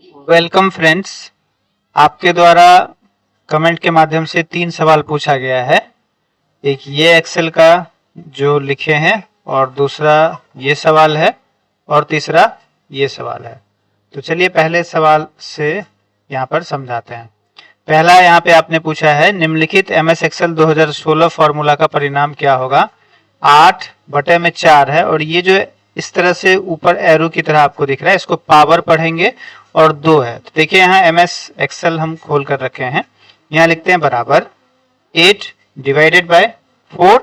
Welcome friends, आपके द्वारा comment के माध्यम से 3 सवाल पूछा गया है। एक ये एक्सेल का जो लिखे हैं और दूसरा ये सवाल है और तीसरा ये सवाल है। तो चलिए पहले सवाल से यहाँ पर समझाते हैं। पहला यहाँ पे आपने पूछा है निम्नलिखित MS एक्सेल 2016 फॉर्मूला का परिणाम क्या होगा। 8/4 है और ये जो इस तरह से ऊपर एरो की तरह आपको दिख रहा है, इसको पावर पढ़ेंगे और 2 है। तो देखिए यहाँ MS एक्सेल हम खोल कर रखे हैं, यहाँ लिखते हैं बराबर 8/4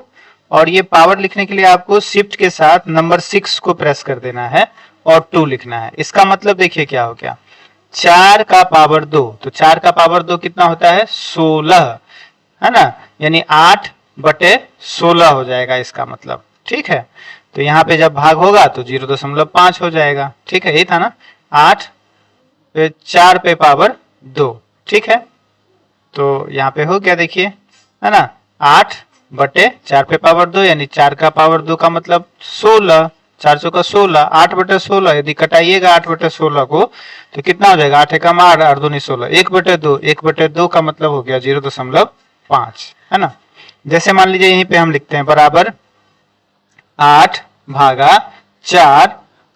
और ये पावर लिखने के लिए आपको शिफ्ट के साथ नंबर 6 को प्रेस कर देना है और 2 लिखना है। इसका मतलब देखिए क्या हो गया, 4 का पावर 2, तो 4 का पावर 2 कितना होता है 16, है ना, यानी 8/16 हो जाएगा इसका मतलब। ठीक है, तो यहाँ पे जब भाग होगा तो 0.5 हो जाएगा। ठीक है, यही था ना, 8/4 पे पावर 2। ठीक है, तो यहाँ पे हो गया देखिए, है ना, 8/4 पे पावर 2 यानी 4 का पावर 2 का मतलब 16, 4 का 16, 8/16। यदि कटाइएगा 8/16 को तो कितना हो जाएगा, 8 एकम 8, 8 दूनी 16, 1/2, 1/2 का मतलब हो गया 0.5, है ना। जैसे मान लीजिए यहीं पे हम लिखते हैं बराबर 8/4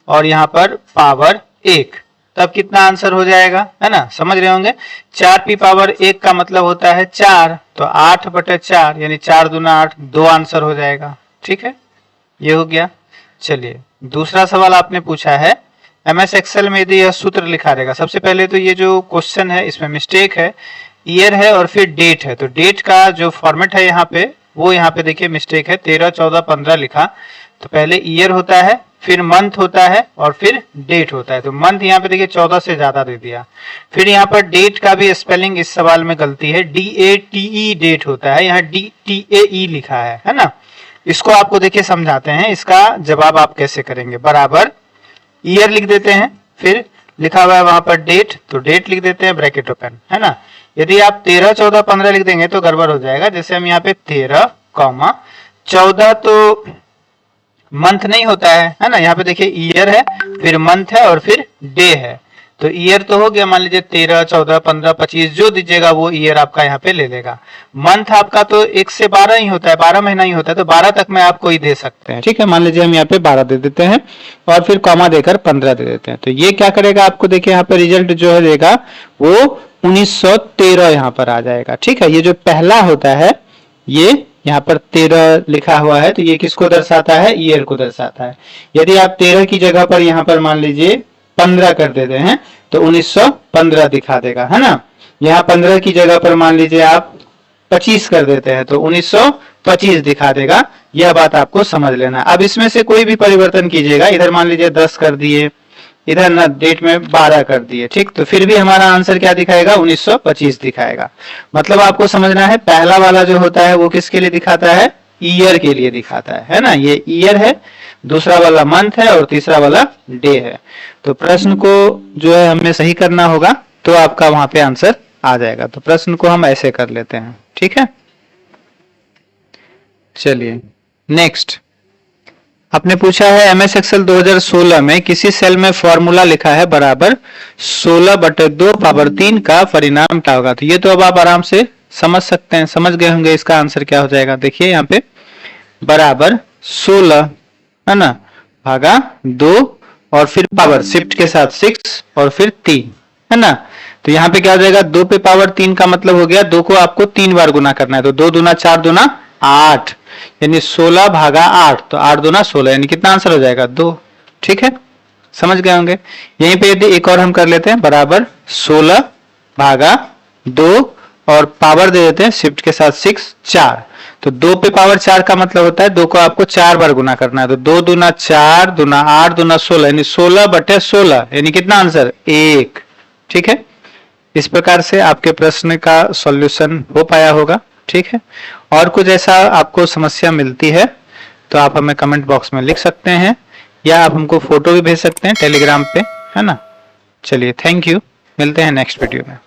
और यहाँ पर पावर 1, तब कितना आंसर हो जाएगा, है ना, समझ रहे होंगे। 4p पावर 1 का मतलब होता है 4, तो 8/4 यानी 4 दूना 8, 2 आंसर हो जाएगा। ठीक है, ये हो गया। चलिए दूसरा सवाल आपने पूछा है MS एक्सेल में यदि यह सूत्र लिखा रहेगा। सबसे पहले तो ये जो क्वेश्चन है इसमें मिस्टेक है, ईयर है और फिर डेट है, तो डेट का जो फॉर्मेट है यहाँ पे वो यहाँ पे देखिए मिस्टेक है, 13, 14, 15 लिखा। तो पहले ईयर होता है, फिर मंथ होता है और फिर डेट होता है। तो मंथ यहाँ पे देखिए 14 से ज्यादा दे दिया। फिर यहाँ पर डेट का भी स्पेलिंग इस सवाल में गलती है, DATE डेट होता है, यहाँ DTAE लिखा है ना। इसको आपको देखिए समझाते हैं, इसका जवाब आप कैसे करेंगे। बराबर ईयर लिख देते हैं, फिर लिखा हुआ है वहां पर डेट, तो डेट लिख देते हैं ब्रैकेट ओपन, है ना। यदि आप 13, 14, 15 लिख देंगे तो गड़बड़ हो जाएगा। जैसे हम यहाँ पे 13, 14 तो मंथ नहीं होता है ना, यहाँ पे देखिए ईयर है, फिर मंथ है और फिर डे है। तो ईयर तो हो गया, मान लीजिए 13, 14, 15, 25 जो दीजिएगा वो ईयर आपका यहाँ पे ले लेगा। मंथ आपका तो 1 से 12 ही होता है, 12 महीना ही होता है, तो 12 तक में आप कोई दे सकते हैं। ठीक है, मान लीजिए हम यहाँ पे 12 दे देते हैं और फिर कॉमा देकर 15 दे देते हैं। तो ये क्या करेगा, आपको देखिए यहाँ पे रिजल्ट जो है देगा वो 1913 यहाँ पर आ जाएगा। ठीक है, ये जो पहला होता है ये यहाँ पर 13 लिखा हुआ है, तो ये किसको दर्शाता है, ईयर को दर्शाता है। यदि आप 13 की जगह पर यहाँ पर मान लीजिए 15 कर देते हैं तो 1915 दिखा देगा, है ना। यहाँ 15 की जगह पर मान लीजिए आप 25 कर देते हैं तो 1925 दिखा देगा। यह बात आपको समझ लेना। अब इसमें से कोई भी परिवर्तन कीजिएगा, इधर मान लीजिए 10 कर दिए, इधर ना डेट में 12 कर दिए, ठीक, तो फिर भी हमारा आंसर क्या दिखाएगा, 1925 दिखाएगा। मतलब आपको समझना है पहला वाला जो होता है वो किसके लिए दिखाता है, ईयर के लिए दिखाता है ना। ये ईयर है, दूसरा वाला मंथ है और तीसरा वाला डे है। तो प्रश्न को जो है हमें सही करना होगा तो आपका वहां पे आंसर आ जाएगा। तो प्रश्न को हम ऐसे कर लेते हैं। ठीक है, चलिए नेक्स्ट आपने पूछा है MS एक्सेल 2016 में किसी सेल में फॉर्मूला लिखा है बराबर 16/2 पावर 3 का परिणाम क्या होगा। तो ये तो अब आप आराम से समझ सकते हैं, समझ गए होंगे इसका आंसर क्या हो जाएगा। देखिए यहाँ पे बराबर 16, है ना, भागा 2 और फिर पावर शिफ्ट के साथ 6 और फिर 3, है ना। तो यहाँ पे क्या हो जाएगा, 2 पे पावर 3 का मतलब हो गया 2 को आपको 3 बार गुना करना है, तो 2 दूना 4 दूना 8 यानी 16 भागा 8, तो 8 दूना 16 यानी कितना आंसर हो जाएगा, 2। ठीक है, समझ गए होंगे। यहीं पे यदि एक और हम कर लेते हैं बराबर 16 भागा 2 और पावर दे देते हैं शिफ्ट के साथ 6, 4, तो 2 पे पावर 4 का मतलब होता है 2 को आपको 4 बार गुना करना है, तो 2 दूना 4 दूना 8 दूना 16 यानी 16/16 यानी कितना आंसर, 1। ठीक है, इस प्रकार से आपके प्रश्न का सॉल्यूशन हो पाया होगा। ठीक है, और कुछ ऐसा आपको समस्या मिलती है तो आप हमें कमेंट बॉक्स में लिख सकते हैं या आप हमको फोटो भी भेज सकते हैं टेलीग्राम पे, है ना। चलिए थैंक यू, मिलते हैं नेक्स्ट वीडियो में।